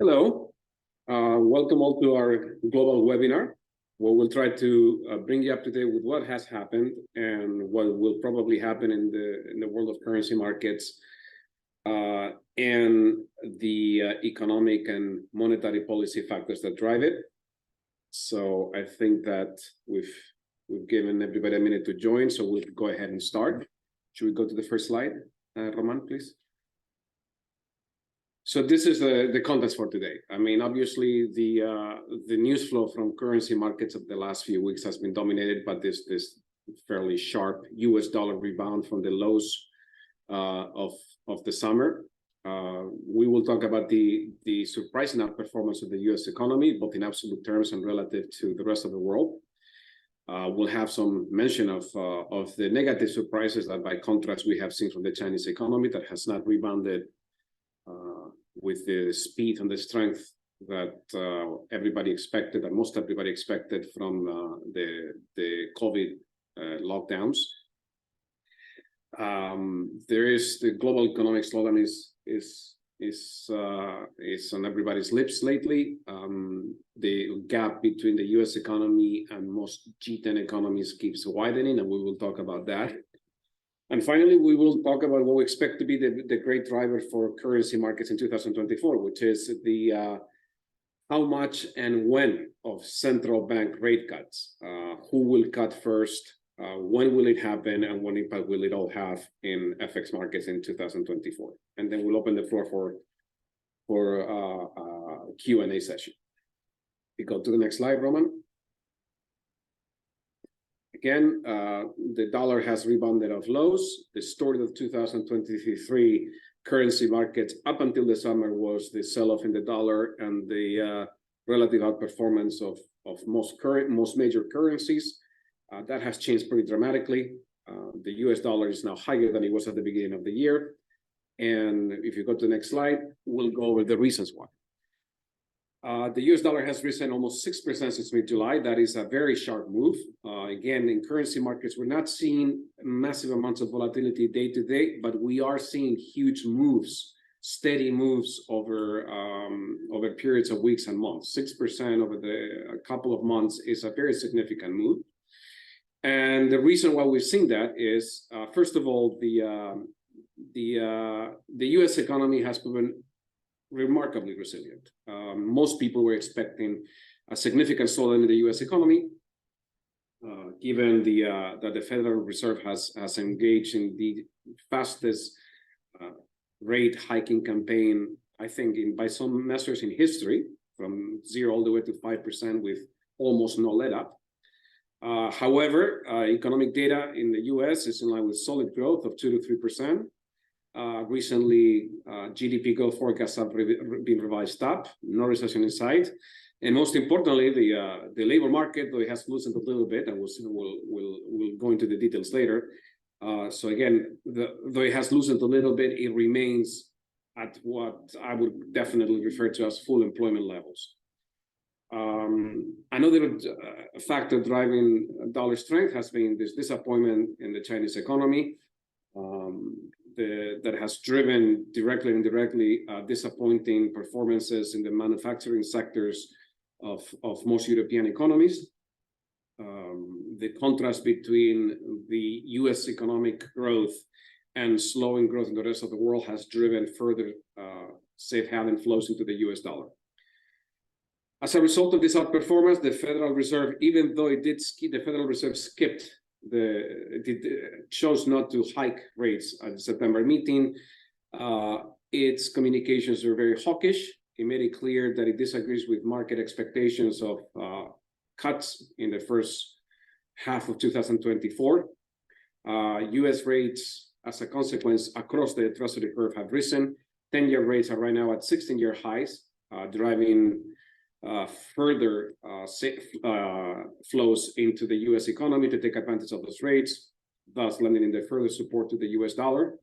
Hello, welcome all to our global webinar, where we'll try to bring you up to date with what has happened and what will probably happen in the world of currency markets and the economic and monetary policy factors that drive it. So I think that we've given everybody a minute to join, so we'll go ahead and start. Should we go to the first slide, Roman, please? So this is the context for today. I mean, obviously, the news flow from currency markets of the last few weeks has been dominated by this fairly sharp US dollar rebound from the lows of the summer. We will talk about the surprising outperformance of the US economy, both in absolute terms and relative to the rest of the world. We'll have some mention of the negative surprises that, by contrast, we have seen from the Chinese economy that has not rebounded with the speed and the strength that everybody expected, and most everybody expected from the COVID lockdowns. There is the global economic slowdown is on everybody's lips lately. The gap between the US economy and most G10 economies keeps widening, and we will talk about that. And finally, we will talk about what we expect to be the great driver for currency markets in 2024, which is the how much and when of central bank rate cuts. Who will cut first? When will it happen? And what impact will it all have in FX markets in 2024? And then we'll open the floor for a Q&A session. We go to the next slide, Roman. Again, the dollar has rebounded off lows. The story of 2023 currency markets up until the summer was the sell-off in the dollar and the relative outperformance of most major currencies. That has changed pretty dramatically. The US dollar is now higher than it was at the beginning of the year. And if you go to the next slide, we'll go over the reasons why. The US dollar has risen almost 6% since mid-July. That is a very sharp move. Again, in currency markets, we're not seeing massive amounts of volatility day to day, but we are seeing huge moves, steady moves over periods of weeks and months. 6% over a couple of months is a very significant move. And the reason why we've seen that is, first of all, the US economy has proven remarkably resilient. Most people were expecting a significant slowdown in the US economy, given that the Federal Reserve has engaged in the fastest rate hiking campaign, I think, by some measures in history, from 0 all the way to 5% with almost no let-up. However, economic data in the US is in line with solid growth of 2 to 3%. Recently, GDP growth forecasts have been revised up, no recession in sight. And most importantly, the labor market, though it has loosened a little bit, and we'll go into the details later. So again, though it has loosened a little bit, it remains at what I would definitely refer to as full employment levels. Another factor driving dollar strength has been this disappointment in the Chinese economy. That has driven directly and indirectly disappointing performances in the manufacturing sectors of most European economies. The contrast between the US economic growth and slowing growth in the rest of the world has driven further safe haven flows into the US dollar. As a result of this outperformance, the Federal Reserve, even though the Federal Reserve chose not to hike rates at the September meeting. Its communications were very hawkish. It made it clear that it disagrees with market expectations of cuts in the first half of 2024. US rates, as a consequence, across the Treasury curve have risen. 10-year rates are right now at 16-year highs, driving further flows into the US economy to take advantage of those rates, thus lending in the further support to the US dollar.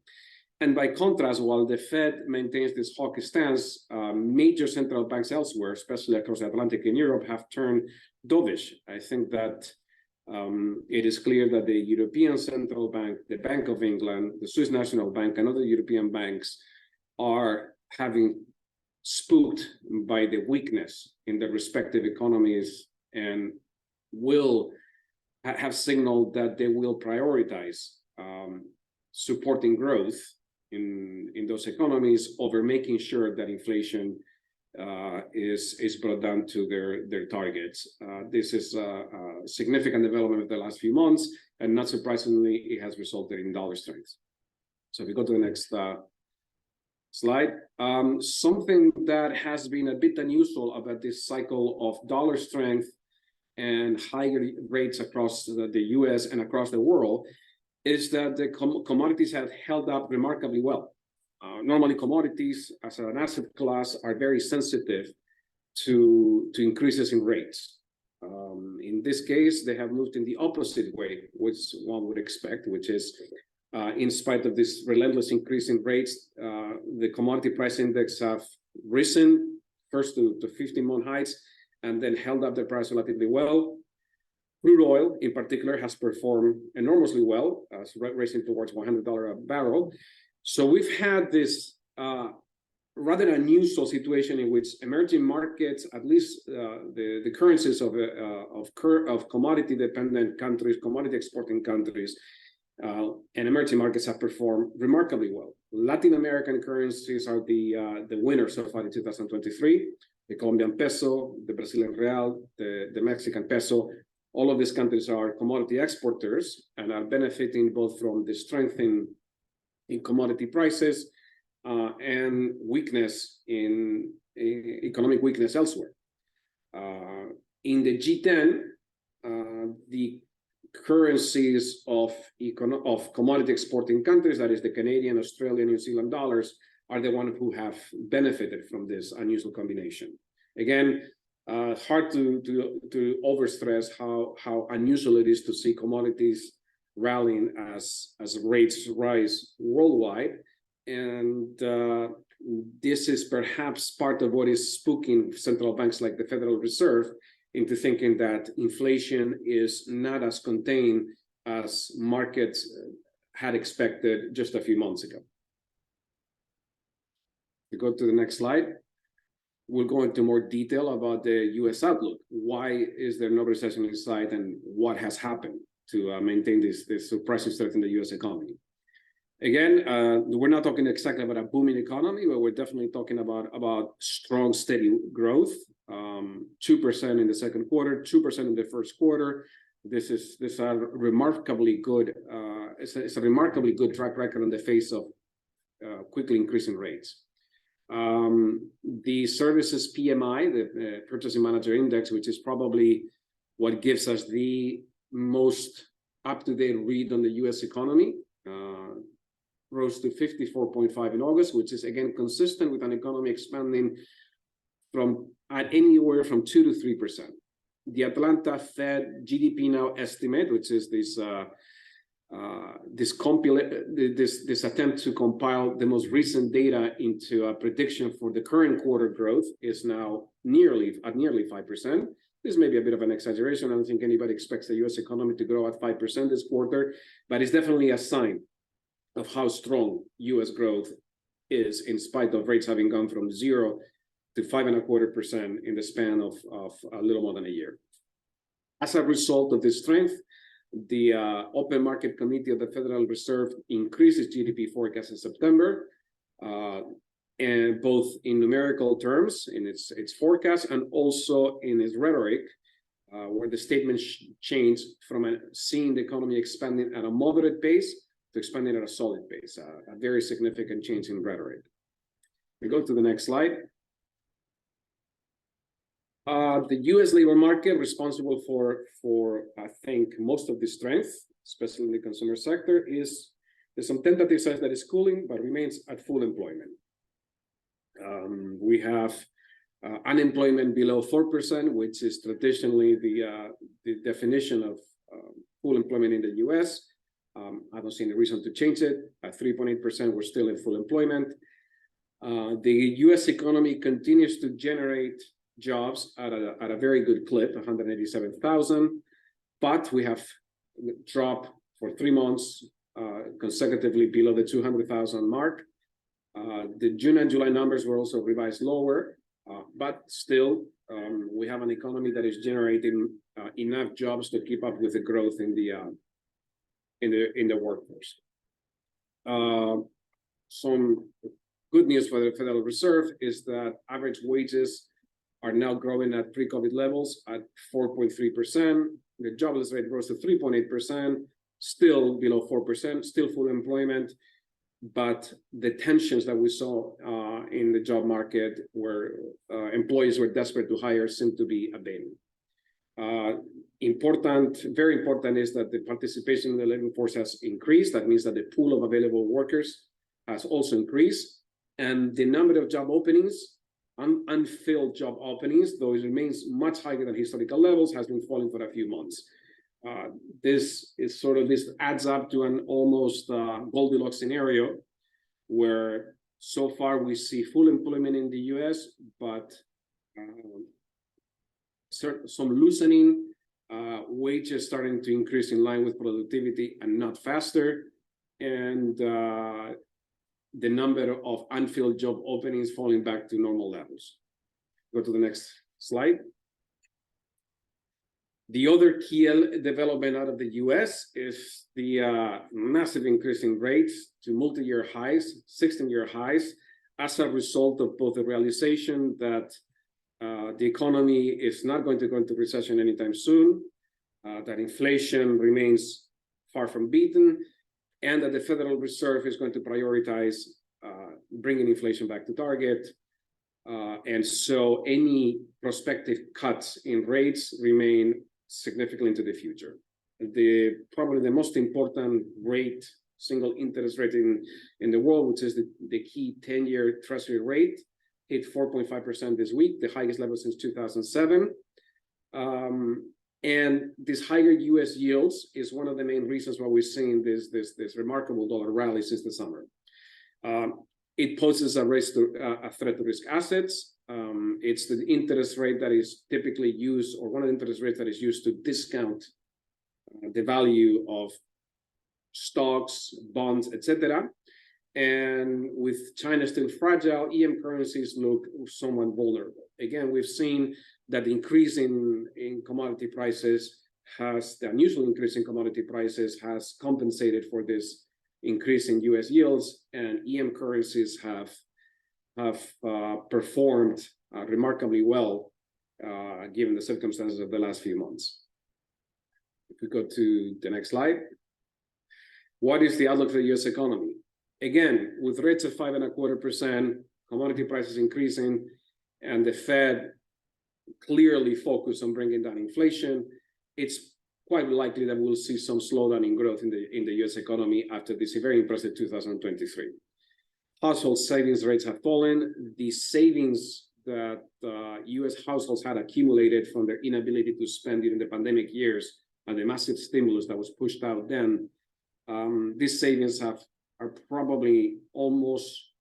And by contrast, while the Fed maintains this hawkish stance, major central banks elsewhere, especially across the Atlantic in Europe, have turned dovish. I think that it is clear that the European Central Bank, the Bank of England, the Swiss National Bank, and other European banks are having spooked by the weakness in the respective economies and will have signaled that they will prioritize supporting growth in those economies over making sure that inflation is brought down to their targets. This is a significant development of the last few months, and not surprisingly, it has resulted in dollar strength. So if we go to the next slide, something that has been a bit unusual about this cycle of dollar strength and higher rates across the US and across the world is that the commodities have held up remarkably well. Normally, commodities as an asset class are very sensitive to increases in rates. In this case, they have moved in the opposite way, which one would expect, which is in spite of this relentless increase in rates, the commodity price index have risen first to 15-month heights and then held up their price relatively well. Crude oil, in particular, has performed enormously well, racing towards $100 a barrel. So we've had this rather unusual situation in which emerging markets, at least the currencies of commodity-dependent countries, commodity-exporting countries, and emerging markets have performed remarkably well. Latin American currencies are the winners so far in 2023. The Colombian peso, the Brazilian real, the Mexican peso. All of these countries are commodity exporters and are benefiting both from the strength in commodity prices and weakness in economic weakness elsewhere. In the G10, the currencies of commodity exporting countries, that is the Canadian, Australian, New Zealand dollars, are the ones who have benefited from this unusual combination. Again, hard to overstress how unusual it is to see commodities rallying as rates rise worldwide. And this is perhaps part of what is spooking central banks like the Federal Reserve into thinking that inflation is not as contained as markets had expected just a few months ago. We go to the next slide. We'll go into more detail about the US outlook. Why is there no recession in sight, and what has happened to maintain this surprising strength in the US economy? Again, we're not talking exactly about a booming economy, but we're definitely talking about strong, steady growth. 2% in the second quarter, 2% in the first quarter. This is a remarkably good. It's a remarkably good track record in the face of quickly increasing rates. The services PMI, the Purchasing Manager Index, which is probably what gives us the most up-to-date read on the US economy, rose to 54.5 in August, which is again consistent with an economy expanding from at anywhere from 2 to 3%. The Atlanta Fed GDP Now estimate, which is this attempt to compile the most recent data into a prediction for the current quarter growth, is now nearly 5%. This may be a bit of an exaggeration. I don't think anybody expects the US economy to grow at 5% this quarter, but it's definitely a sign of how strong US growth is, in spite of rates having gone from 0 to 5.25% in the span of a little more than a year. As a result of this strength, the Open Market Committee of the Federal Reserve increased its GDP forecast in September, and both in numerical terms, in its forecast, and also in its rhetoric, where the statement changed from seeing the economy expanding at a moderate pace to expanding at a solid pace, a very significant change in rhetoric. We go to the next slide. The US labor market, responsible for I think most of the strength, especially in the consumer sector, there's some tentative signs that is cooling, but remains at full employment. We have unemployment below 4%, which is traditionally the definition of full employment in the US. I don't see any reason to change it. At 3.8%, we're still in full employment. The US economy continues to generate jobs at a very good clip, 187,000, but we have dropped for 3 months consecutively below the 200,000 mark. The June and July numbers were also revised lower, but still, we have an economy that is generating enough jobs to keep up with the growth in the workforce. Some good news for the Federal Reserve is that average wages are now growing at pre-COVID levels at 4.3%. The jobless rate rose to 3.8%, still below 4%, still full employment. But the tensions that we saw in the job market where employees were desperate to hire seem to be abating. Very important is that the participation in the labor force has increased. That means that the pool of available workers has also increased. And the number of job openings, unfilled job openings, though it remains much higher than historical levels, has been falling for a few months. This adds up to an almost Goldilocks scenario where so far we see full employment in the US, but some loosening, wages starting to increase in line with productivity and not faster, and the number of unfilled job openings falling back to normal levels. Go to the next slide. The other key development out of the US is the massive increase in rates to multi-year highs, 16-year highs, as a result of both the realization that the economy is not going to go into recession anytime soon, that inflation remains far from beaten, and that the Federal Reserve is going to prioritize bringing inflation back to target. And so any prospective cuts in rates remain significantly into the future. Probably the most important rate, single interest rate in the world, which is the key 10-year Treasury rate, hit 4.5% this week, the highest level since 2007. And this higher US yields is one of the main reasons why we're seeing this remarkable dollar rally since the summer. It poses a threat to risk assets. It's the interest rate that is typically used, or one of the interest rates that is used to discount the value of stocks, bonds, etc. And with China still fragile, EM currencies look somewhat vulnerable. Again, we've seen that the increase in commodity prices the unusual increase in commodity prices has compensated for this increase in US yields, and EM currencies have performed remarkably well given the circumstances of the last few months. If we go to the next slide. What is the outlook for the US economy? Again, with rates of 5.25%, commodity prices increasing, and the Fed clearly focused on bringing down inflation, it's quite likely that we'll see some slowdown in growth in the US economy after this very impressive 2023. Household savings rates have fallen. The savings that US households had accumulated from their inability to spend during the pandemic years and the massive stimulus that was pushed out then, these savings are probably almost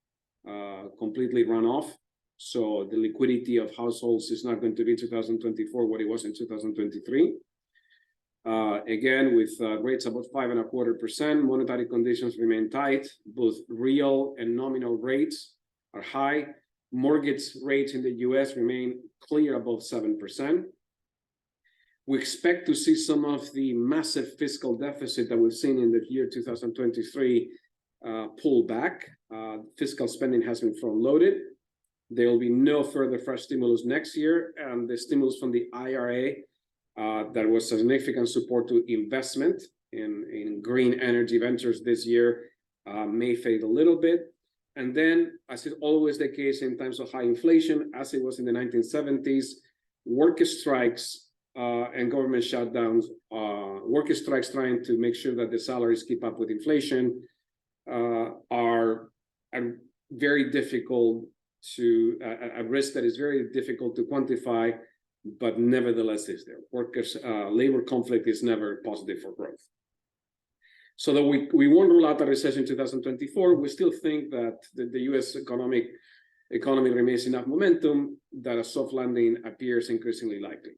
completely run off. So the liquidity of households is not going to be 2024 what it was in 2023. Again, with rates about 5.25%, monetary conditions remain tight. Both real and nominal rates are high. Mortgage rates in the US remain clear above 7%. We expect to see some of the massive fiscal deficit that we've seen in the year 2023 pull back. Fiscal spending has been front-loaded. There will be no further fresh stimulus next year, and the stimulus from the IRA that was significant support to investment in green energy ventures this year may fade a little bit. And then, as is always the case in times of high inflation, as it was in the 1970s, worker strikes and government shutdowns, worker strikes trying to make sure that the salaries keep up with inflation are very difficult to, a risk that is very difficult to quantify, but nevertheless is there. Labor conflict is never positive for growth. So that we won't rule out a recession in 2024, we still think that the US economy remains enough momentum that a soft landing appears increasingly likely.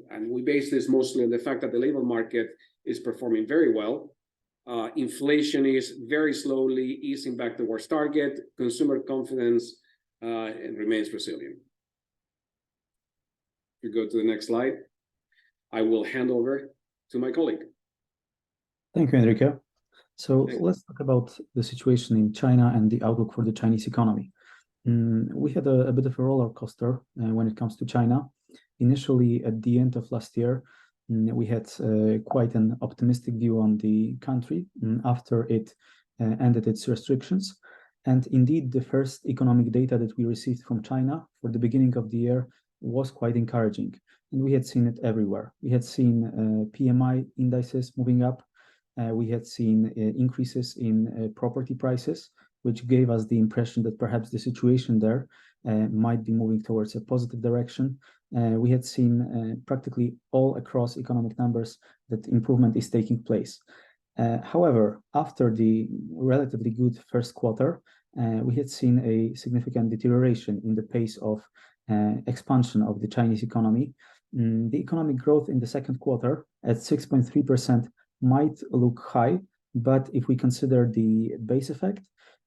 And we base this mostly on the fact that the labor market is performing very well. Inflation is very slowly easing back towards target. Consumer confidence remains resilient. If you go to the next slide, I will hand over to my colleague. Thank you, Enrique. So let's talk about the situation in China and the outlook for the Chinese economy. We had a bit of a roller coaster when it comes to China. Initially, at the end of last year, we had quite an optimistic view on the country after it ended its restrictions. And indeed, the first economic data that we received from China for the beginning of the year was quite encouraging. And we had seen it everywhere. We had seen PMI indices moving up. We had seen increases in property prices, which gave us the impression that perhaps the situation there might be moving towards a positive direction. We had seen practically all across economic numbers that improvement is taking place. However, after the relatively good first quarter, we had seen a significant deterioration in the pace of expansion of the Chinese economy. The economic growth in the second quarter at 6.3% might look high, but if we consider the base effect,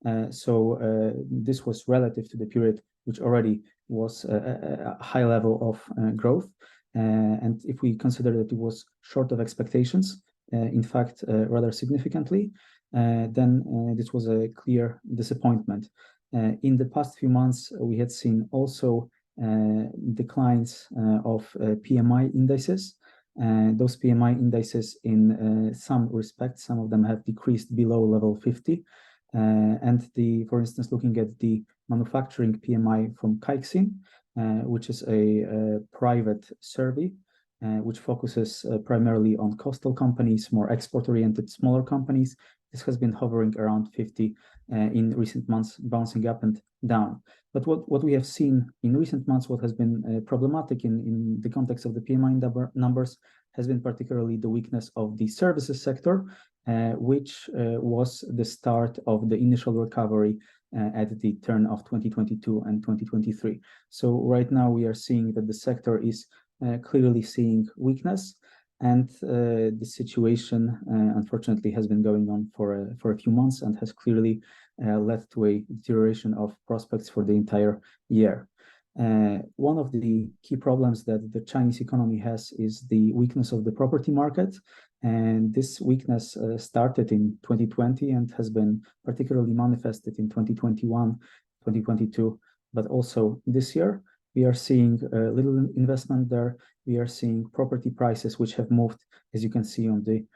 this was relative to the period which already was a high level of growth. And if we consider that it was short of expectations, in fact, rather significantly, then this was a clear disappointment. In the past few months, we had seen also declines of PMI indices. Those PMI indices, in some respects, some of them have decreased below level 50. For instance, looking at the manufacturing PMI from Caixin, which is a private survey, which focuses primarily on coastal companies, more export-oriented, smaller companies. This has been hovering around 50 in recent months, bouncing up and down. But what we have seen in recent months, what has been problematic in the context of the PMI numbers, has been particularly the weakness of the services sector, which was the start of the initial recovery at the turn of 2022 and 2023. So right now we are seeing that the sector is clearly seeing weakness, and the situation unfortunately has been going on for a few months and has clearly led to a deterioration of prospects for the entire year. One of the key problems that the Chinese economy has is the weakness of the property market. And this weakness started in 2020 and has been particularly manifested in 2021, 2022, but also this year. We are seeing little investment there. We are seeing property prices which have moved, as you can see on the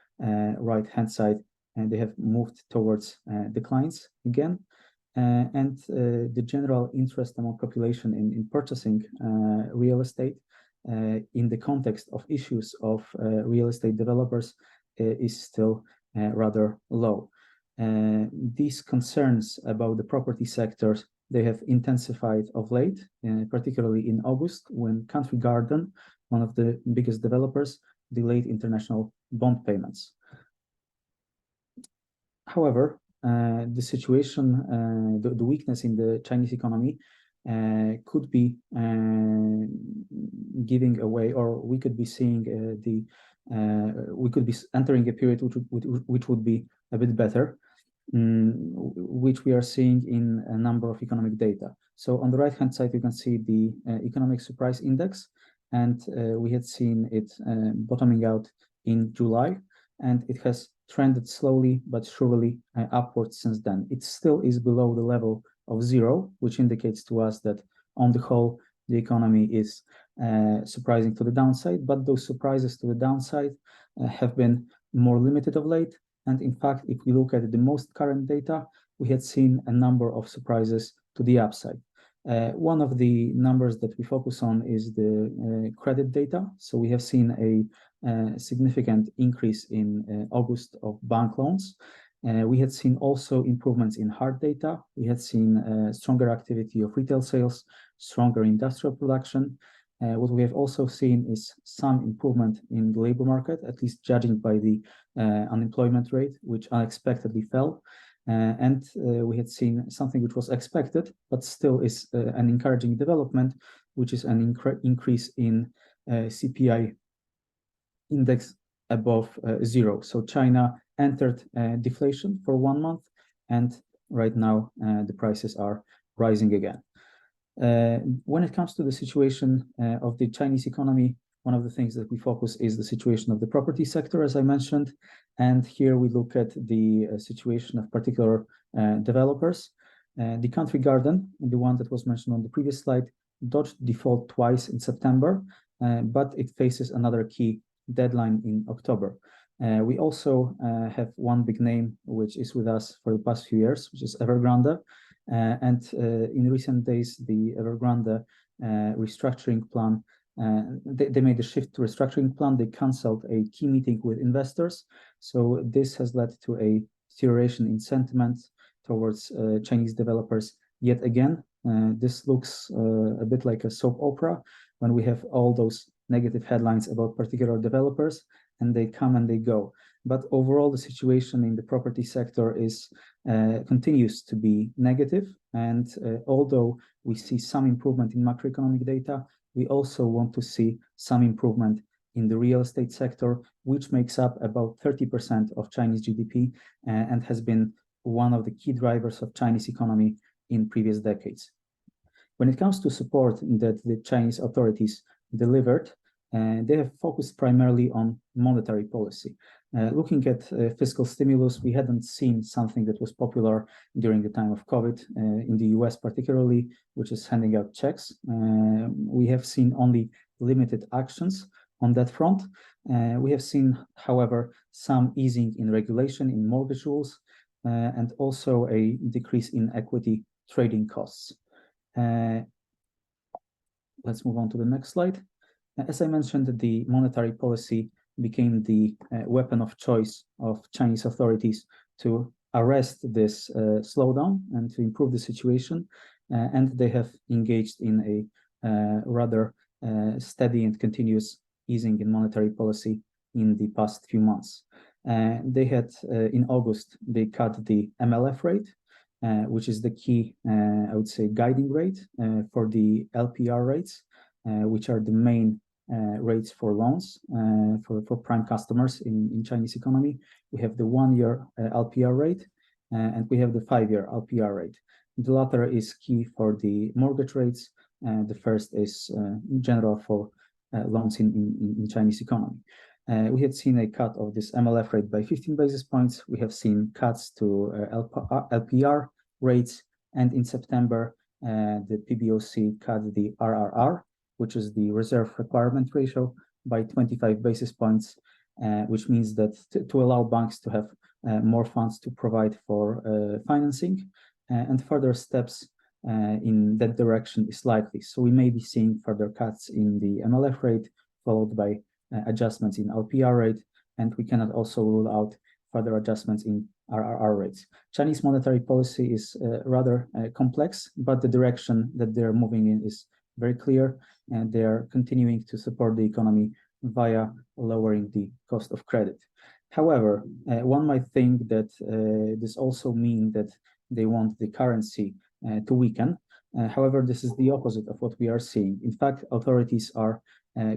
right-hand side, and they have moved towards declines again. The general interest among population in purchasing real estate in the context of issues of real estate developers is still rather low. These concerns about the property sectors, they have intensified of late, particularly in August, when Country Garden, one of the biggest developers, delayed international bond payments. However, the situation, the weakness in the Chinese economy could be giving away, or we could be seeing we could be entering a period which would be a bit better, which we are seeing in a number of economic data. So on the right-hand side, you can see the economic surprise index, and we had seen it bottoming out in July, and it has trended slowly but surely upwards since then. It still is below the level of 0, which indicates to us that on the whole, the economy is surprising to the downside, but those surprises to the downside have been more limited of late. And in fact, if we look at the most current data, we had seen a number of surprises to the upside. One of the numbers that we focus on is the credit data. So we have seen a significant increase in August of bank loans. We had seen also improvements in hard data. We had seen stronger activity of retail sales, stronger industrial production. What we have also seen is some improvement in the labor market, at least judging by the unemployment rate, which unexpectedly fell. We had seen something which was expected, but still is an encouraging development, which is an increase in CPI index above zero. So China entered deflation for 1 month, and right now the prices are rising again. When it comes to the situation of the Chinese economy, one of the things that we focus is the situation of the property sector, as I mentioned. And here we look at the situation of particular developers. The Country Garden, the one that was mentioned on the previous slide, dodged default twice in September, but it faces another key deadline in October. We also have one big name which is with us for the past few years, which is Evergrande. And in recent days, the Evergrande restructuring plan, they made a shift to restructuring plan. They canceled a key meeting with investors. So this has led to a deterioration in sentiment towards Chinese developers yet again. This looks a bit like a soap opera when we have all those negative headlines about particular developers, and they come and they go. But overall, the situation in the property sector is continues to be negative. And although we see some improvement in macroeconomic data, we also want to see some improvement in the real estate sector, which makes up about 30% of Chinese GDP and has been one of the key drivers of Chinese economy in previous decades. When it comes to support that the Chinese authorities delivered, they have focused primarily on monetary policy. Looking at fiscal stimulus, we hadn't seen something that was popular during the time of COVID, in the US particularly, which is handing out checks. We have seen only limited actions on that front. We have seen, however, some easing in regulation in mortgage rules, and also a decrease in equity trading costs. Let's move on to the next slide. As I mentioned, the monetary policy became the weapon of choice of Chinese authorities to arrest this slowdown and to improve the situation. And they have engaged in a rather steady and continuous easing in monetary policy in the past few months. They had, in August, they cut the MLF rate, which is the key, I would say, guiding rate for the LPR rates, which are the main rates for loans for prime customers in Chinese economy. We have the 1-year LPR rate, and we have the 5-year LPR rate. The latter is key for the mortgage rates. The first is general for loans in Chinese economy. We had seen a cut of this MLF rate by 15 basis points. We have seen cuts to LPR rates, and in September, the PBOC cut the RRR, which is the reserve requirement ratio, by 25 basis points, which means that to allow banks to have more funds to provide for financing, and further steps in that direction is likely. So we may be seeing further cuts in the MLF rate, followed by adjustments in LPR rate, and we cannot also rule out further adjustments in RRR rates. Chinese monetary policy is rather complex, but the direction that they're moving in is very clear, and they are continuing to support the economy via lowering the cost of credit. However, one might think that this also means that they want the currency to weaken. However, this is the opposite of what we are seeing. In fact, authorities are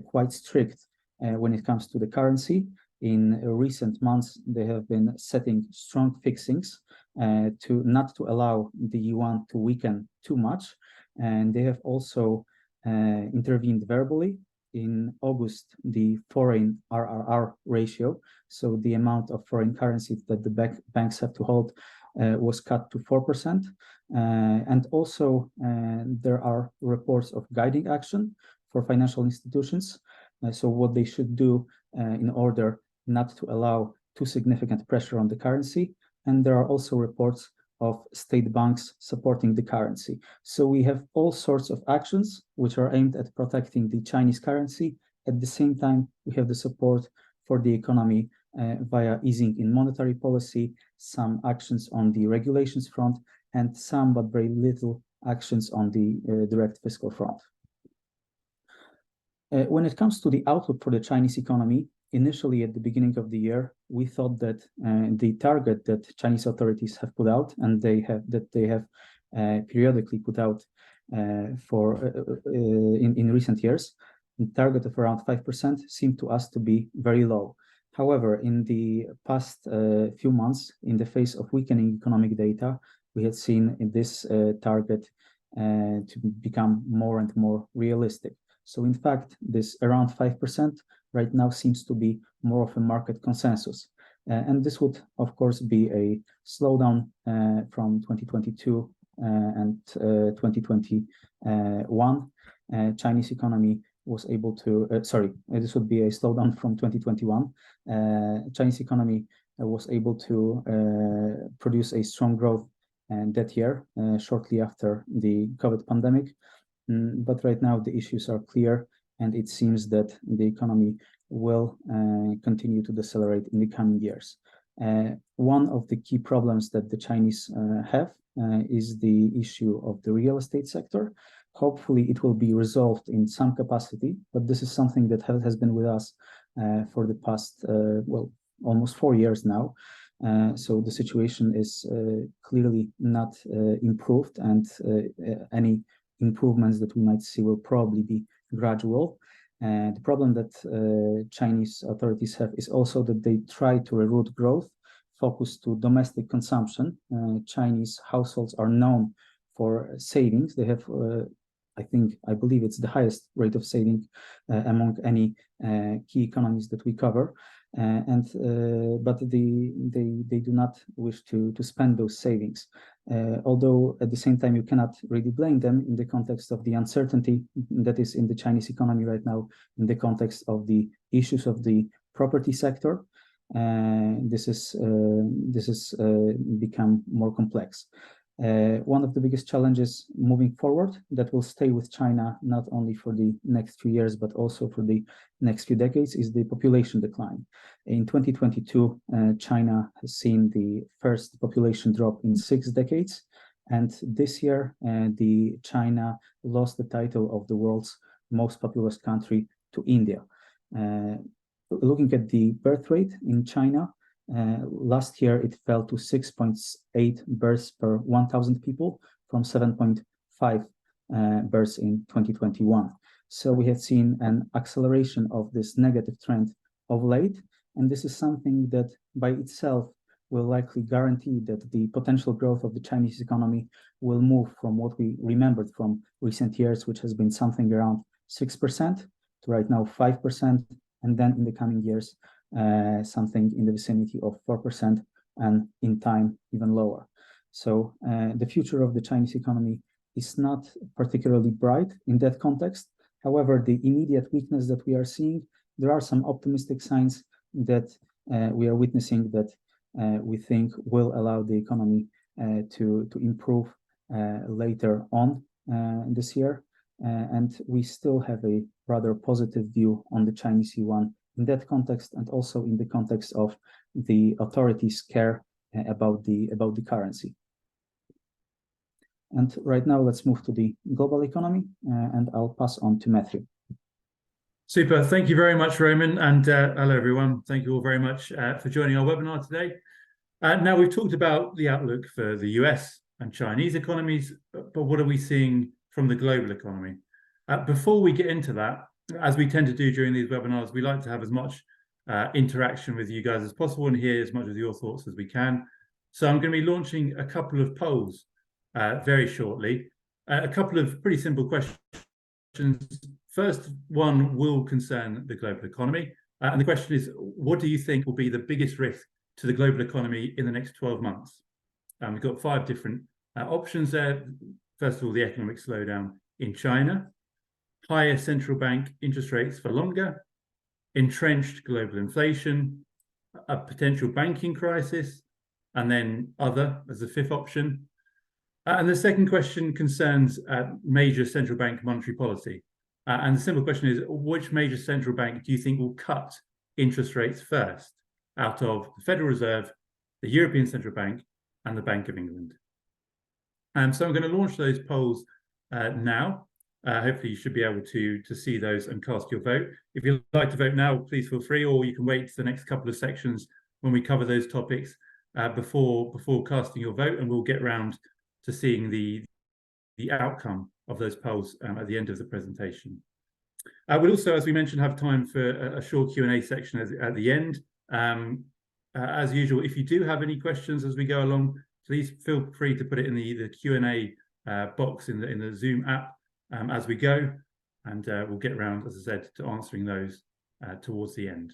quite strict when it comes to the currency. In recent months, they have been setting strong fixings not to allow the yuan to weaken too much. And they have also intervened verbally. In August, the foreign RRR ratio, so the amount of foreign currency that the banks have to hold, was cut to 4%. And also there are reports of guiding action for financial institutions. So what they should do in order not to allow too significant pressure on the currency. And there are also reports of state banks supporting the currency. So we have all sorts of actions which are aimed at protecting the Chinese currency. At the same time, we have the support for the economy via easing in monetary policy, some actions on the regulations front, and some but very little actions on the direct fiscal front. When it comes to the outlook for the Chinese economy, initially at the beginning of the year, we thought that the target that Chinese authorities have put out, and they have periodically put out in recent years, the target of around 5% seemed to us to be very low. However, in the past few months, in the face of weakening economic data, we had seen this target to become more and more realistic. So in fact, this around 5% right now seems to be more of a market consensus. And this would, of course, be a slowdown from 2022 and 2021. Chinese economy was able to, this would be a slowdown from 2021. Chinese economy was able to produce a strong growth that year, shortly after the COVID pandemic. But right now the issues are clear, and it seems that the economy will continue to decelerate in the coming years. One of the key problems that the Chinese have is the issue of the real estate sector. Hopefully it will be resolved in some capacity, but this is something that has been with us for the past, almost 4 years now. So the situation is clearly not improved, and any improvements that we might see will probably be gradual. The problem that Chinese authorities have is also that they try to reroute growth, focus to domestic consumption. Chinese households are known for savings. They have, I believe it's the highest rate of saving among any key economies that we cover. But they do not wish to spend those savings. Although at the same time, you cannot really blame them in the context of the uncertainty that is in the Chinese economy right now, in the context of the issues of the property sector. This has become more complex. One of the biggest challenges moving forward that will stay with China not only for the next few years but also for the next few decades is the population decline. In 2022, China has seen the first population drop in 6 decades, and this year the China lost the title of the world's most populous country to India. Looking at the birth rate in China, last year it fell to 6.8 births per 1,000 people from 7.5 births in 2021. So we have seen an acceleration of this negative trend of late, and this is something that by itself will likely guarantee that the potential growth of the Chinese economy will move from what we remembered from recent years, which has been something around 6%, to right now 5%, and then in the coming years, something in the vicinity of 4%, and in time even lower. So the future of the Chinese economy is not particularly bright in that context. However, the immediate weakness that we are seeing, there are some optimistic signs that we are witnessing that we think will allow the economy to improve later on this year. And we still have a rather positive view on the Chinese yuan in that context, and also in the context of the authorities' care about the currency. And right now, let's move to the global economy, and I'll pass on to Matthew. Super. Thank you very much, Roman. And hello, everyone. Thank you all very much for joining our webinar today. Now, we've talked about the outlook for the US and Chinese economies, but what are we seeing from the global economy? Before we get into that, as we tend to do during these webinars, we like to have as much interaction with you guys as possible and hear as much of your thoughts as we can. So I'm going to be launching a couple of polls very shortly. A couple of pretty simple questions. First one will concern the global economy. And the question is, what do you think will be the biggest risk to the global economy in the next 12 months? We've got 5 different options there. First of all, the economic slowdown in China, higher central bank interest rates for longer, entrenched global inflation, a potential banking crisis, and then other as the 5th option. And the second question concerns major central bank monetary policy. And the simple question is, which major central bank do you think will cut interest rates first out of the Federal Reserve, the European Central Bank, and the Bank of England? And so I'm going to launch those polls now. Hopefully you should be able to see those and cast your vote. If you'd like to vote now, please feel free, or you can wait to the next couple of sections when we cover those topics before casting your vote, and we'll get round to seeing the outcome of those polls at the end of the presentation. We'll also, as we mentioned, have time for a short Q&A section at the end. As usual, if you do have any questions as we go along, please feel free to put it in the Q&A box in the Zoom app as we go, and we'll get around, as I said, to answering those towards the end.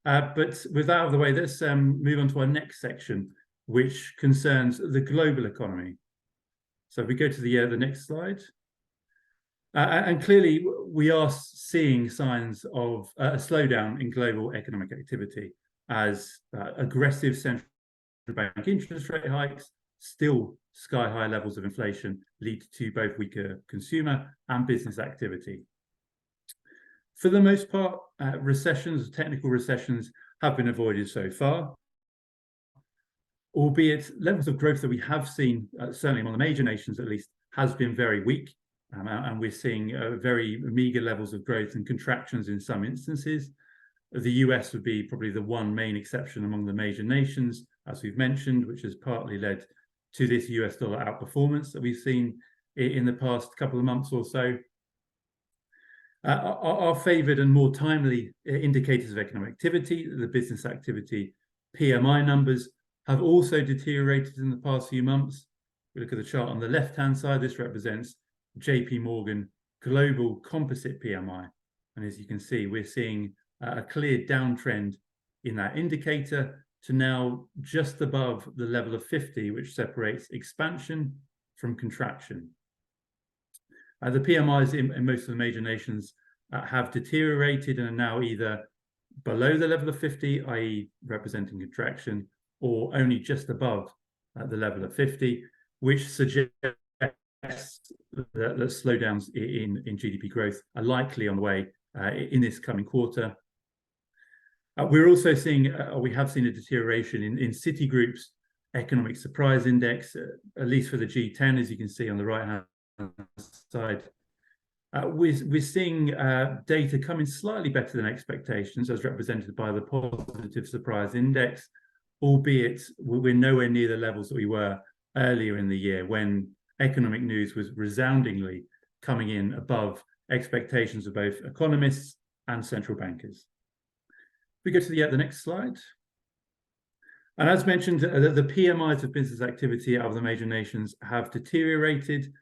But with that out of the way, let's move on to our next section, which concerns the global economy. So if we go to the next slide. And clearly, we are seeing signs of a slowdown in global economic activity as aggressive central bank interest rate hikes, still sky-high levels of inflation, lead to both weaker consumer and business activity. For the most part, recessions, technical recessions, have been avoided so far, albeit levels of growth that we have seen, certainly among the major nations at least, has been very weak. And we're seeing very meager levels of growth and contractions in some instances. The US would be probably the one main exception among the major nations, as we've mentioned, which has partly led to this US dollar outperformance that we've seen in the past couple of months or so. Our favoured and more timely indicators of economic activity, the business activity PMI numbers, have also deteriorated in the past few months. If we look at the chart on the left-hand side, this represents JP Morgan Global Composite PMI. And as you can see, we're seeing a clear downtrend in that indicator to now just above the level of 50, which separates expansion from contraction. The PMIs in most of the major nations have deteriorated and are now either below the level of 50, i.e. representing contraction, or only just above the level of 50, which suggests that slowdowns in GDP growth are likely on the way in this coming quarter. We're also seeing, we have seen a deterioration in Citigroup's economic surprise index, at least for the G10, as you can see on the right-hand side. We're seeing data coming slightly better than expectations, as represented by the positive surprise index, albeit we're nowhere near the levels that we were earlier in the year when economic news was resoundingly coming in above expectations of both economists and central bankers. We go to the next slide. And as mentioned, the PMIs of business activity out of the major nations have deteriorated.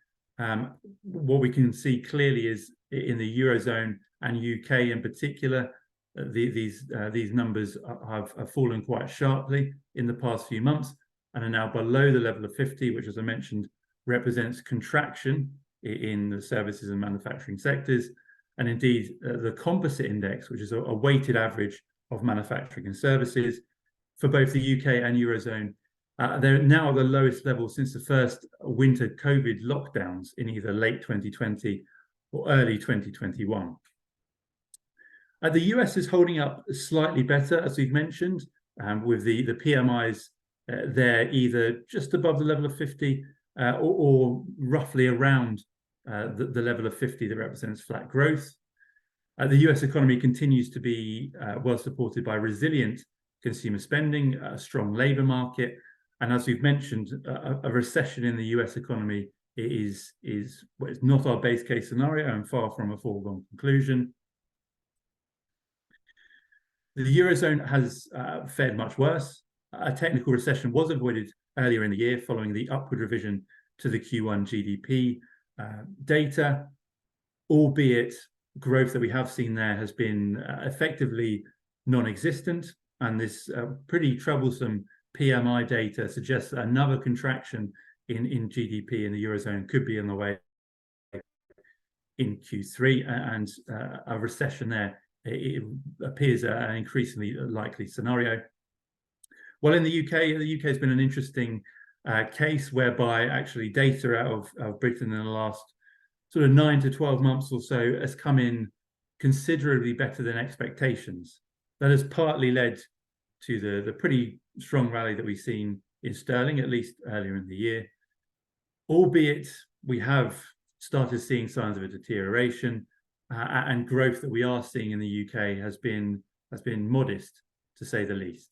What we can see clearly is in the Eurozone and UK in particular, these numbers have fallen quite sharply in the past few months and are now below the level of 50, which, as I mentioned, represents contraction in the services and manufacturing sectors. And indeed, the composite index, which is a weighted average of manufacturing and services for both the UK and Eurozone, they're now at the lowest level since the first winter COVID lockdowns in either late 2020 or early 2021. The US is holding up slightly better, as we've mentioned, with the PMIs there either just above the level of 50 or roughly around the level of 50 that represents flat growth. The US economy continues to be well supported by resilient consumer spending, a strong labour market, and as we've mentioned, a recession in the US economy is well, it's not our base case scenario and far from a foregone conclusion. The Eurozone has fared much worse. A technical recession was avoided earlier in the year following the upward revision to the Q1 GDP data, albeit growth that we have seen there has been effectively non-existent, and this pretty troublesome PMI data suggests that another contraction in GDP in the Eurozone could be on the way in Q3, and a recession there, it appears an increasingly likely scenario. Well, in the UK has been an interesting case whereby actually data out of Britain in the last sort of 9 to 12 months or so has come in considerably better than expectations. That has partly led to the pretty strong rally that we've seen in sterling, at least earlier in the year, albeit we have started seeing signs of a deterioration, and growth that we are seeing in the UK has been modest, to say the least.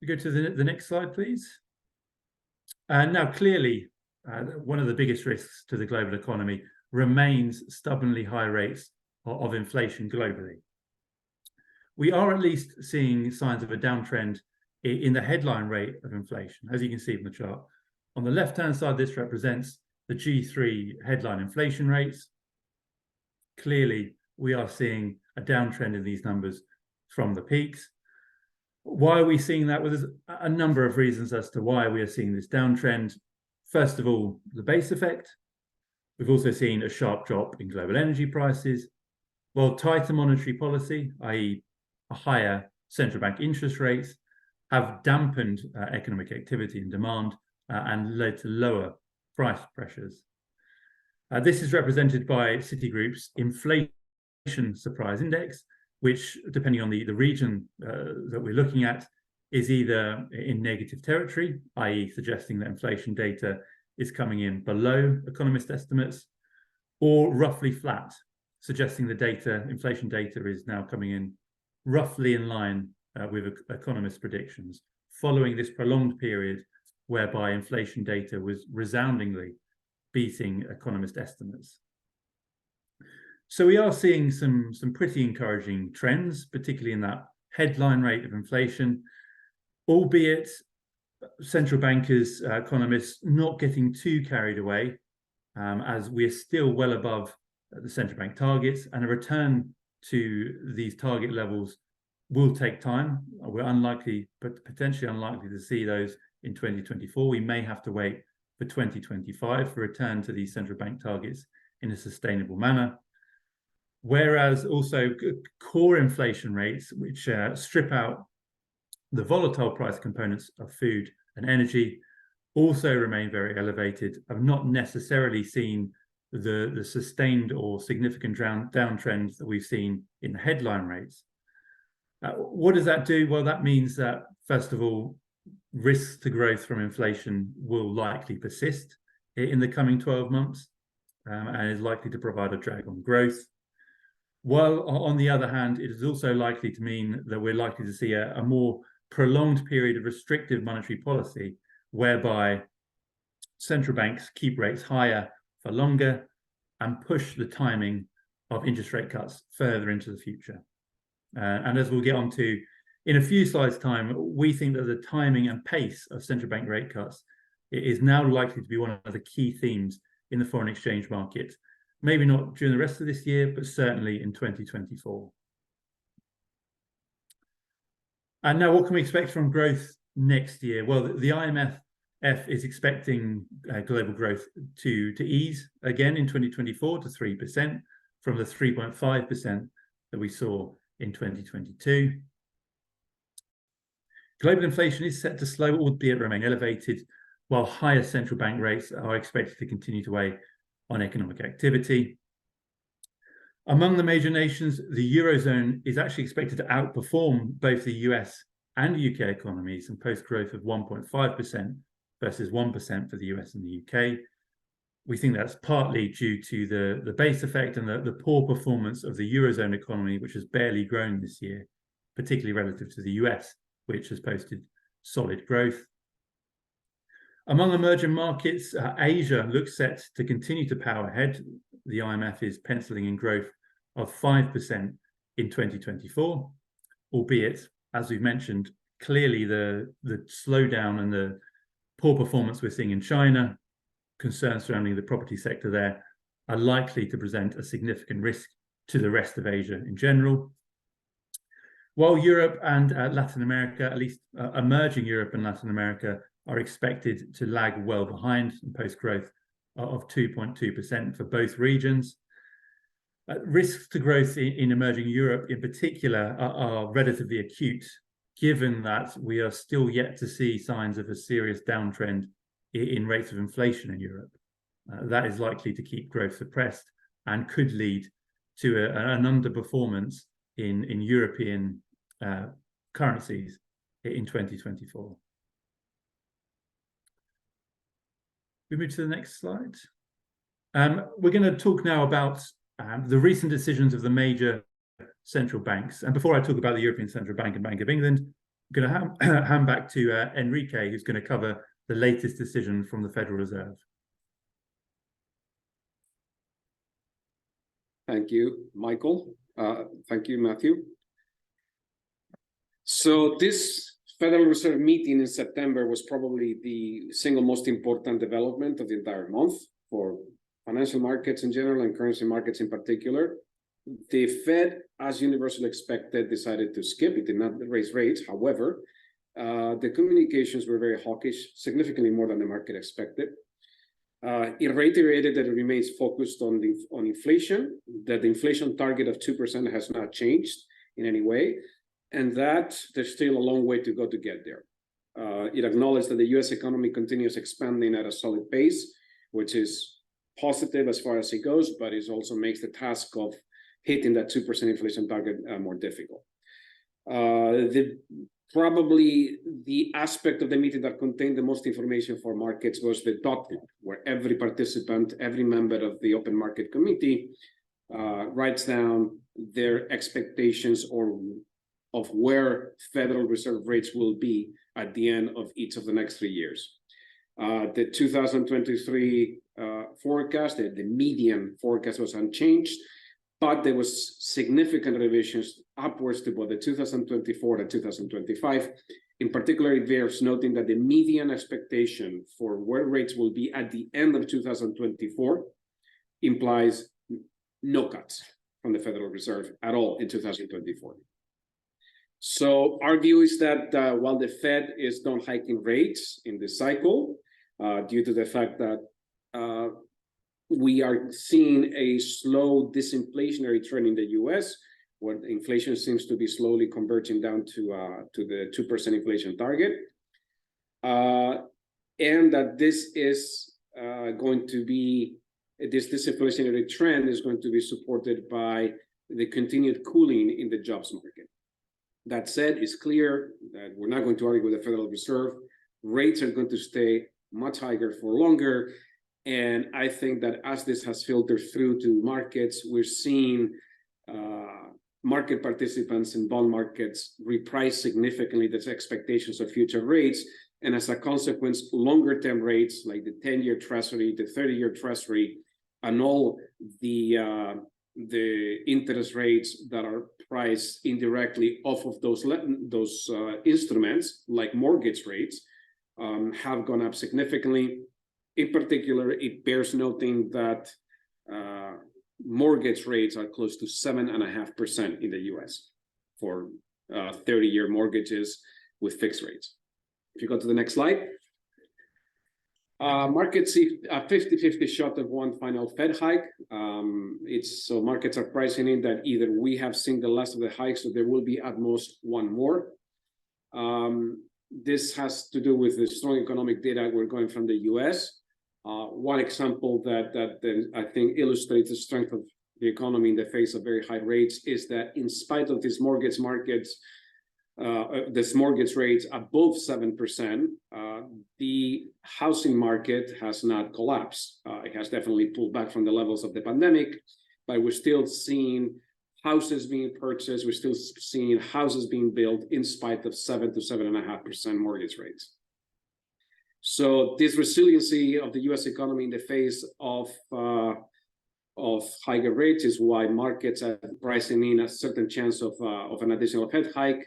We go to the next slide, please. Now, clearly, one of the biggest risks to the global economy remains stubbornly high rates of inflation globally. we are at least seeing signs of a downtrend in the headline rate of inflation, as you can see from the chart. On the left-hand side, this represents the G3 headline inflation rates. Clearly, we are seeing a downtrend in these numbers from the peaks. Why are we seeing that? Well, there's a number of reasons as to why we are seeing this downtrend. First of all, the base effect. We've also seen a sharp drop in global energy prices, while tighter monetary policy, i.e. a higher central bank interest rates, have dampened economic activity and demand and led to lower price pressures. This is represented by Citigroup's inflation surprise index, which, depending on the region that we're looking at, is either in negative territory, i.e. suggesting that inflation data is coming in below economist estimates, or roughly flat, suggesting the inflation data is now coming in roughly in line with economist predictions, following this prolonged period whereby inflation data was resoundingly beating economist estimates. So we are seeing some pretty encouraging trends, particularly in that headline rate of inflation, albeit central bankers, economists not getting too carried away, as we're still well above the central bank targets, and a return to these target levels will take time. We're unlikely, but potentially unlikely, to see those in 2024. We may have to wait for 2025 for return to these central bank targets in a sustainable manner. Whereas also core inflation rates, which strip out the volatile price components of food and energy, also remain very elevated, have not necessarily seen the sustained or significant downtrends that we've seen in the headline rates. What does that do? Well, that means that, first of all, risks to growth from inflation will likely persist in the coming 12 months and is likely to provide a drag on growth. While, on the other hand, it is also likely to mean that we're likely to see a more prolonged period of restrictive monetary policy, whereby central banks keep rates higher for longer and push the timing of interest rate cuts further into the future. And as we'll get on to in a few slides' time, we think that the timing and pace of central bank rate cuts is now likely to be one of the key themes in the foreign exchange market. Maybe not during the rest of this year, but certainly in 2024. And now, what can we expect from growth next year? Well, the IMF is expecting global growth to ease again in 2024 to 3% from the 3.5% that we saw in 2022. Global inflation is set to slow, albeit remain elevated, while higher central bank rates are expected to continue to weigh on economic activity. Among the major nations, the Eurozone is actually expected to outperform both the US and UK economies and post growth of 1.5% versus 1% for the US and the UK. We think that's partly due to the base effect and the poor performance of the Eurozone economy, which has barely grown this year, particularly relative to the US, which has posted solid growth. Among emerging markets, Asia looks set to continue to power ahead. The IMF is penciling in growth of 5% in 2024, albeit, as we've mentioned, clearly the slowdown and the poor performance we're seeing in China, concerns surrounding the property sector there, are likely to present a significant risk to the rest of Asia in general. While Europe and Latin America, at least emerging Europe and Latin America, are expected to lag well behind and post growth of 2.2% for both regions. Risks to growth in emerging Europe in particular are relatively acute, given that we are still yet to see signs of a serious downtrend in rates of inflation in Europe. That is likely to keep growth suppressed and could lead to an underperformance in European currencies in 2024. We move to the next slide. We're going to talk now about the recent decisions of the major central banks. And before I talk about the European Central Bank and Bank of England, I'm going to hand back to Enrique, who's going to cover the latest decision from the Federal Reserve. Thank you, Michael. Thank you, Matthew. So this Federal Reserve meeting in September was probably the single most important development of the entire month for financial markets in general and currency markets in particular. The Fed, as universally expected, decided to skip. It did not raise rates. However, the communications were very hawkish, significantly more than the market expected. It reiterated that it remains focused on inflation, that the inflation target of 2% has not changed in any way, and that there's still a long way to go to get there. It acknowledged that the US economy continues expanding at a solid pace, which is positive as far as it goes, but it also makes the task of hitting that 2% inflation target more difficult. Probably the aspect of the meeting that contained the most information for markets was the dot plot, where every participant, every member of the Open Market Committee writes down their expectations of where Federal Reserve rates will be at the end of each of the next 3 years. The 2023 forecast, the median forecast was unchanged, but there was significant revisions upwards to both the 2024 and 2025. In particular, it bears noting that the median expectation for where rates will be at the end of 2024 implies no cuts from the Federal Reserve at all in 2024. So our view is that while the Fed is done hiking rates in this cycle, due to the fact that we are seeing a slow disinflationary trend in the US, where inflation seems to be slowly converging down to the 2% inflation target, and that this is going to be, this disinflationary trend is going to be supported by the continued cooling in the jobs market. That said, it's clear that we're not going to argue with the Federal Reserve. Rates are going to stay much higher for longer. And I think that as this has filtered through to markets, we're seeing market participants in bond markets reprice significantly the expectations of future rates. And as a consequence, longer-term rates like the 10-year Treasury, the 30-year Treasury, and all the interest rates that are priced indirectly off of those instruments, like mortgage rates, have gone up significantly. In particular, it bears noting that mortgage rates are close to 7.5% in the US for 30-year mortgages with fixed rates. If you go to the next slide. Markets see a 50-50 shot of one final Fed hike. So markets are pricing in that either we have seen the last of the hikes, or there will be at most one more. This has to do with the strong economic data we're going from the US. One example that I think illustrates the strength of the economy in the face of very high rates is that in spite of these mortgage markets, this mortgage rates above 7%, the housing market has not collapsed. It has definitely pulled back from the levels of the pandemic, but we're still seeing houses being purchased. We're still seeing houses being built in spite of 7 to 7.5% mortgage rates. So this resiliency of the U.S. economy in the face of higher rates is why markets are pricing in a certain chance of an additional Fed hike.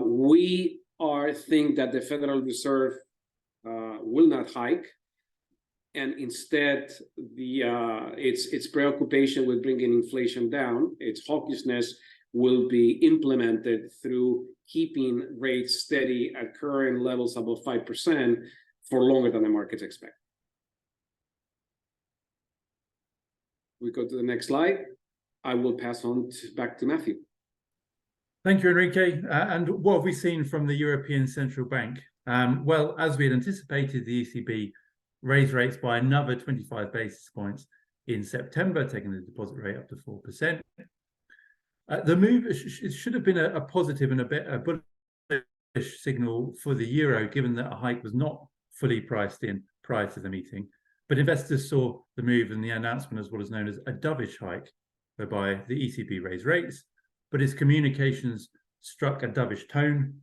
We think that the Federal Reserve will not hike, and instead its preoccupation with bringing inflation down, its hawkishness, will be implemented through keeping rates steady at current levels above 5% for longer than the markets expect. We go to the next slide. I will pass on back to Matthew. Thank you, Enrique. And what have we seen from the European Central Bank? Well, as we had anticipated, the ECB raised rates by another 25 basis points in September, taking the deposit rate up to 4%. The move should have been a positive and a bullish signal for the euro, given that a hike was not fully priced in prior to the meeting. But investors saw the move and the announcement as what is known as a dovish hike, whereby the ECB raised rates, but its communications struck a dovish tone,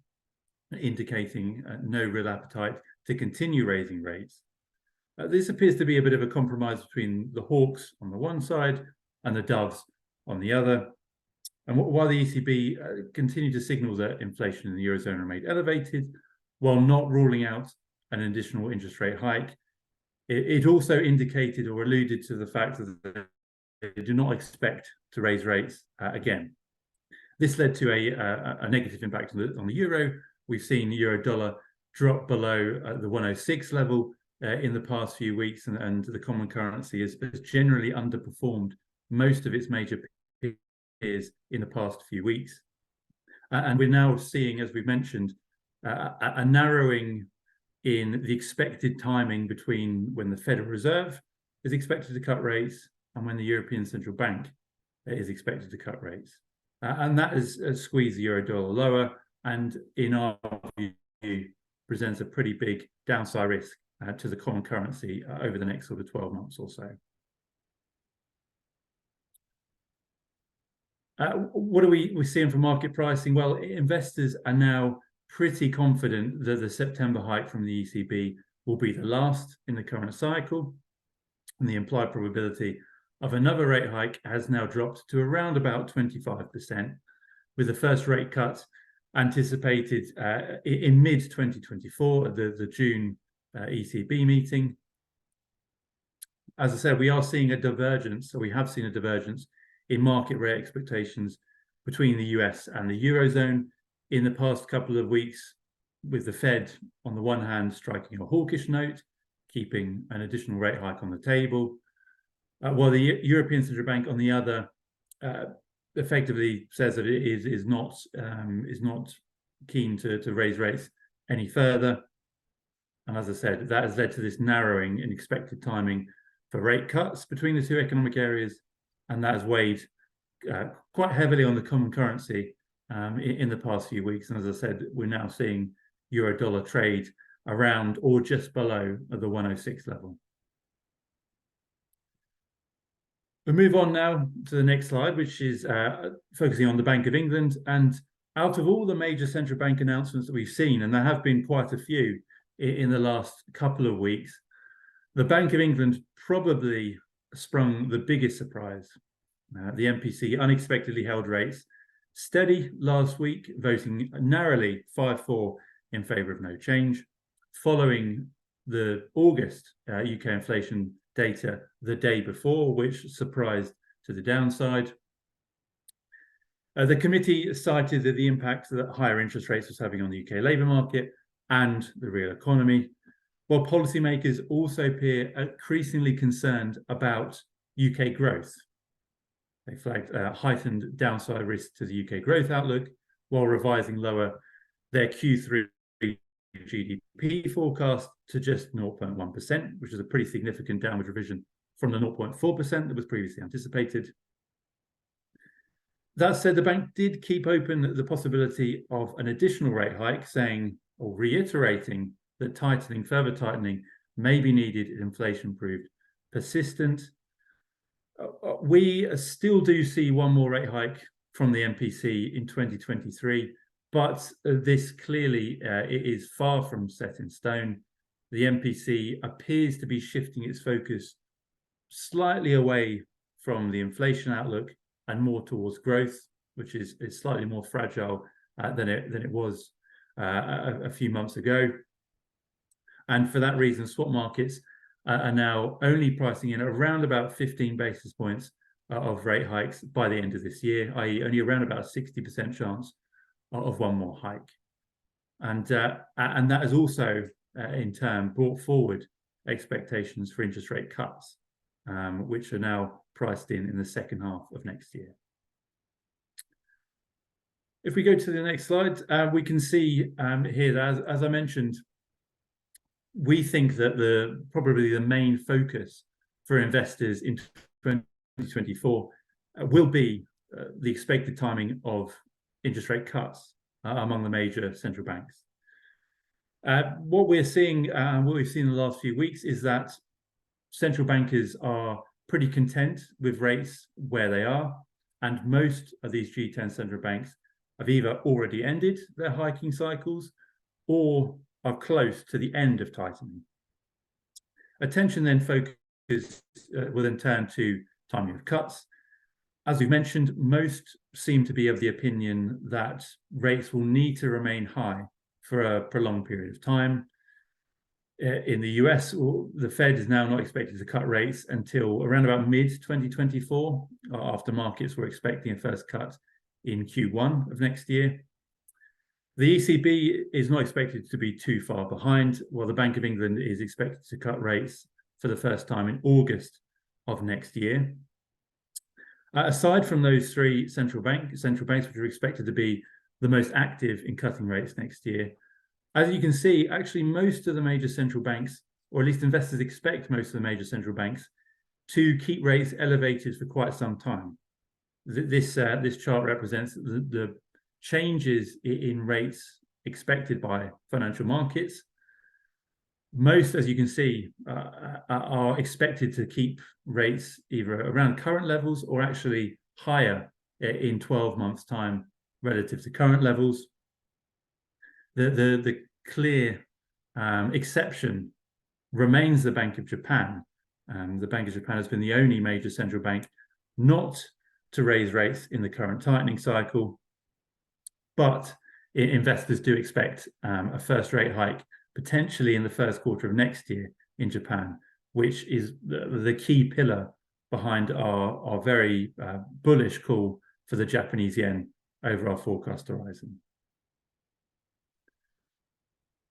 indicating no real appetite to continue raising rates. This appears to be a bit of a compromise between the hawks on the one side and the doves on the other. And while the ECB continued to signal that inflation in the Eurozone remained elevated, while not ruling out an additional interest rate hike, it also indicated or alluded to the fact that they do not expect to raise rates again. This led to a negative impact on the euro. We've seen euro dollar drop below the 106 level in the past few weeks, and the common currency has generally underperformed most of its major peers in the past few weeks. And we're now seeing, as we've mentioned, a narrowing in the expected timing between when the Federal Reserve is expected to cut rates and when the European Central Bank is expected to cut rates. And that has squeezed the euro dollar lower, and in our view, presents a pretty big downside risk to the common currency over the next sort of 12 months or so. What are we seeing for market pricing? Well, investors are now pretty confident that the September hike from the ECB will be the last in the current cycle, and the implied probability of another rate hike has now dropped to around about 25%, with the first rate cut anticipated in mid-2024 at the June ECB meeting. As I said, we are seeing a divergence, or we have seen a divergence in market rate expectations between the US and the Eurozone in the past couple of weeks, with the Fed on the one hand striking a hawkish note, keeping an additional rate hike on the table, while the European Central Bank on the other effectively says that it is not keen to raise rates any further. And as I said, that has led to this narrowing in expected timing for rate cuts between the two economic areas, and that has weighed quite heavily on the common currency in the past few weeks. And as I said, we're now seeing euro dollar trade around or just below the 106 level. We move on now to the next slide, which is focusing on the Bank of England. And out of all the major central bank announcements that we've seen, and there have been quite a few in the last couple of weeks, the Bank of England probably sprung the biggest surprise. The MPC unexpectedly held rates steady last week, voting narrowly 5-4 in favour of no change, following the August UK inflation data the day before, which surprised to the downside. The committee cited the impact that higher interest rates was having on the UK labour market and the real economy, while policymakers also appear increasingly concerned about UK growth. They flagged heightened downside risk to the UK growth outlook, while revising lower their Q3 GDP forecast to just 0.1%, which is a pretty significant downward revision from the 0.4% that was previously anticipated. That said, the bank did keep open the possibility of an additional rate hike, saying or reiterating that further tightening may be needed if inflation proved persistent. We still do see one more rate hike from the MPC in 2023, but this clearly it is far from set in stone. The MPC appears to be shifting its focus slightly away from the inflation outlook and more towards growth, which is slightly more fragile than it was a few months ago. And for that reason, swap markets are now only pricing in around about 15 basis points of rate hikes by the end of this year, i.e. only around about a 60% chance of one more hike. And that has also, in turn, brought forward expectations for interest rate cuts, which are now priced in the second half of next year. If we go to the next slide, we can see here that, as I mentioned, we think that probably the main focus for investors in 2024 will be the expected timing of interest rate cuts among the major central banks. What we're seeing, what we've seen in the last few weeks, is that central bankers are pretty content with rates where they are, and most of these G10 central banks have either already ended their hiking cycles or are close to the end of tightening. Attention then will then turn to timing of cuts. As we've mentioned, most seem to be of the opinion that rates will need to remain high for a prolonged period of time. In the US, the Fed is now not expected to cut rates until around about mid-2024, after markets were expecting a first cut in Q1 of next year. The ECB is not expected to be too far behind, while the Bank of England is expected to cut rates for the first time in August of next year. Aside from those three central banks, which are expected to be the most active in cutting rates next year, as you can see, actually most of the major central banks, or at least investors expect most of the major central banks, to keep rates elevated for quite some time. This chart represents the changes in rates expected by financial markets. Most, as you can see, are expected to keep rates either around current levels or actually higher in 12 months' time relative to current levels. The clear exception remains the Bank of Japan. The Bank of Japan has been the only major central bank not to raise rates in the current tightening cycle, but investors do expect a first rate hike potentially in the first quarter of next year in Japan, which is the key pillar behind our very bullish call for the Japanese yen over our forecast horizon.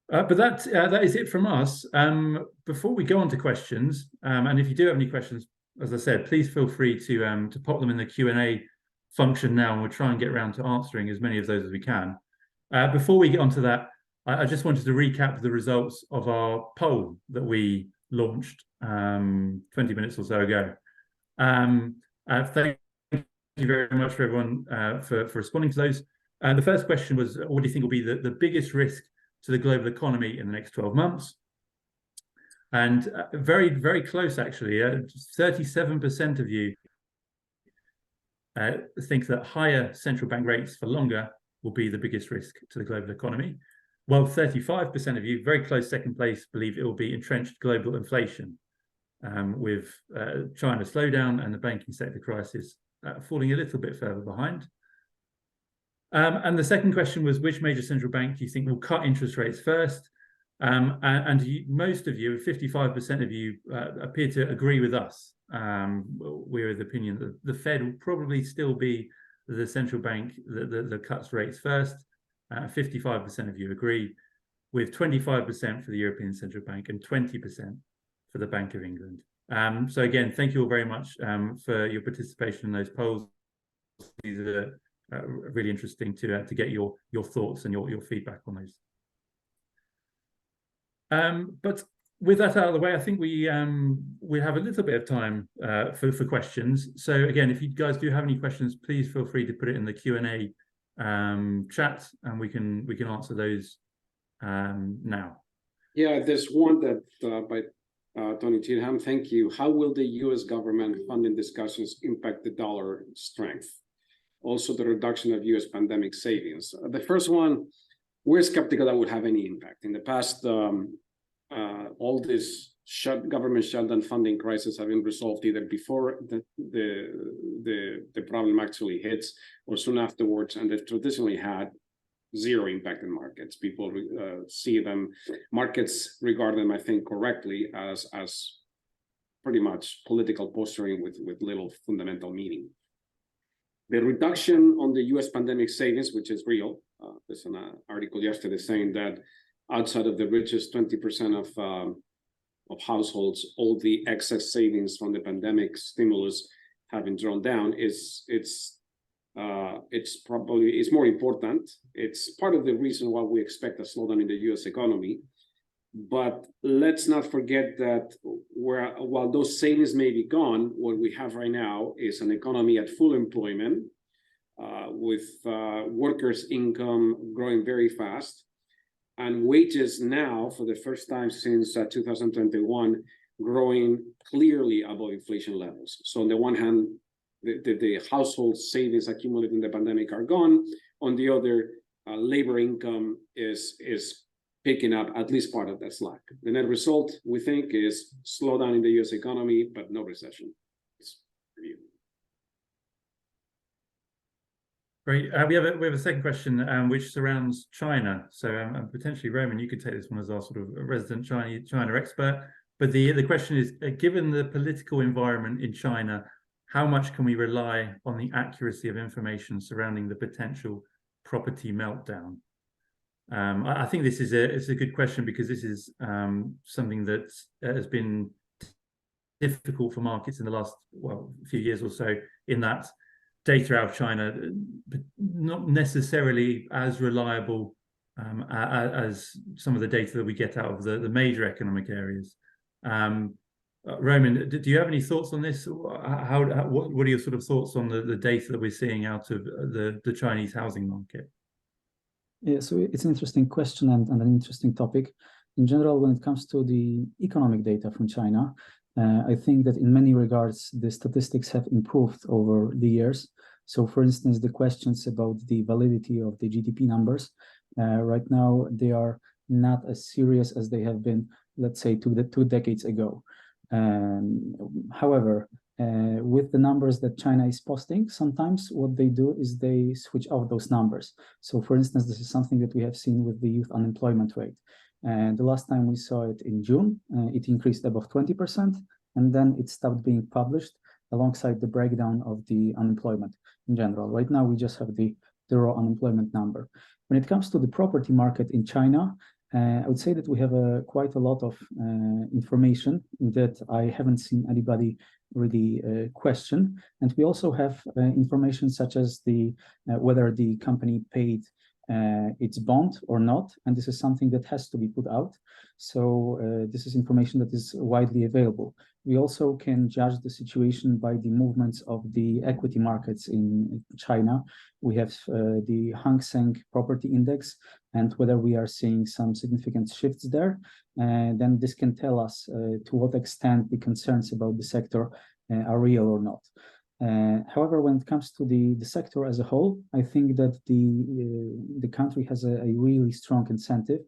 But that is it from us. Before we go on to questions, and if you do have any questions, as I said, please feel free to pop them in the Q&A function now, and we'll try and get around to answering as many of those as we can. Before we get onto that, I just wanted to recap the results of our poll that we launched 20 minutes or so ago. Thank you very much for everyone for responding to those. The first question was, what do you think will be the biggest risk to the global economy in the next 12 months? And very, very close, actually. 37% of you think that higher central bank rates for longer will be the biggest risk to the global economy, while 35% of you, very close second place, believe it will be entrenched global inflation, with China's slowdown and the banking sector crisis falling a little bit further behind. And the second question was, which major central bank do you think will cut interest rates first? Most of you, 55% of you, appear to agree with us. We're of the opinion that the Fed will probably still be the central bank that cuts rates first. 55% of you agree, with 25% for the European Central Bank and 20% for the Bank of England. So again, thank you all very much for your participation in those polls. These are really interesting to get your thoughts and your feedback on those. But with that out of the way, I think we have a little bit of time for questions. So again, if you guys do have any questions, please feel free to put it in the Q&A chat, and we can answer those now. Yeah, there's one that by Tony Chinham. Thank you. How will the U.S. government funding discussions impact the dollar strength? Also, the reduction of U.S. pandemic savings. The first one, we're skeptical that would have any impact. In the past, all this government shutdown funding crisis have been resolved either before the problem actually hits or soon afterwards, and they've traditionally had zero impact in markets. People see them, markets regard them, I think, correctly as pretty much political posturing with little fundamental meaning. The reduction on the U.S. pandemic savings, which is real, there's an article yesterday saying that outside of the richest 20% of households, all the excess savings from the pandemic stimulus have been drawn down. It's more important. It's part of the reason why we expect a slowdown in the U.S. economy. But let's not forget that while those savings may be gone, what we have right now is an economy at full employment, with workers' income growing very fast, and wages now, for the first time since 2021, growing clearly above inflation levels. So on the one hand, the household savings accumulated in the pandemic are gone. On the other, labor income is picking up at least part of that slack. The net result, we think, is slowdown in the U.S. economy, but no recession. Great. We have a second question, which surrounds China. So, and potentially Roman, you could take this one as our sort of resident China expert. But the question is, given the political environment in China, how much can we rely on the accuracy of information surrounding the potential property meltdown? I think this is it's a good question, because this is something that has been difficult for markets in the last few years or so, in that data out of China not necessarily as reliable as some of the data that we get out of the major economic areas. Roman, do you have any thoughts on this? What are your sort of thoughts on the data that we're seeing out of the Chinese housing market? Yeah, so it's an interesting question and an interesting topic. In general, when it comes to the economic data from China, I think that in many regards, the statistics have improved over the years. So, for instance, the questions about the validity of the GDP numbers, right now, they are not as serious as they have been, let's say, 2 decades ago. However, with the numbers that China is posting, sometimes what they do is they switch off those numbers. So, for instance, this is something that we have seen with the youth unemployment rate. And the last time we saw it in June, it increased above 20%, and then it stopped being published alongside the breakdown of the unemployment in general. Right now, we just have the raw unemployment number. When it comes to the property market in China, I would say that we have quite a lot of information that I haven't seen anybody really question. And we also have information such as whether the company paid its bond or not, and this is something that has to be put out. So this is information that is widely available. We also can judge the situation by the movements of the equity markets in China. We have the Hang Seng Property Index, and whether we are seeing some significant shifts there, then this can tell us to what extent the concerns about the sector are real or not. However, when it comes to the sector as a whole, I think that the country has a really strong incentive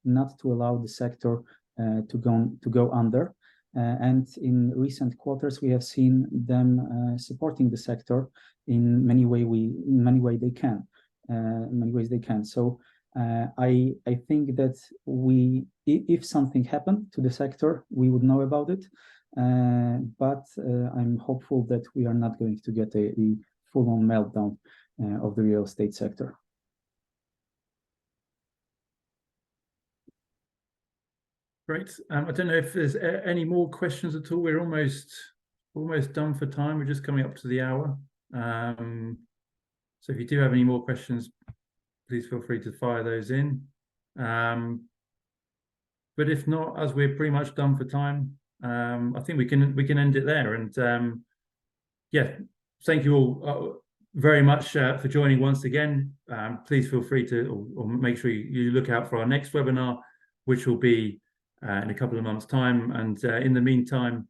not to allow the sector to go under. And in recent quarters, we have seen them supporting the sector in many ways they can. So I think that if something happened to the sector, we would know about it. But I'm hopeful that we are not going to get a full-on meltdown of the real estate sector. Great. I don't know if there's any more questions at all. We're almost done for time. We're just coming up to the hour. So if you do have any more questions, please feel free to fire those in. But if not, as we're pretty much done for time, I think we can end it there. And yeah, thank you all very much for joining once again. Please feel free to or make sure you look out for our next webinar, which will be in a couple of months' time. And in the meantime,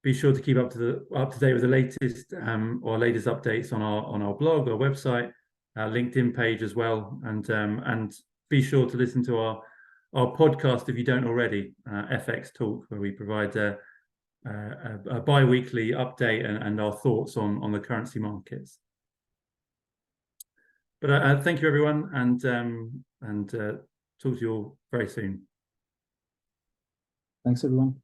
be sure to keep up to date with the latest or latest updates on our blog, our website, our LinkedIn page as well, and be sure to listen to our podcast if you don't already, FX Talk, where we provide a bi-weekly update and our thoughts on the currency markets. But thank you, everyone, and talk to you all very soon. Thanks, everyone.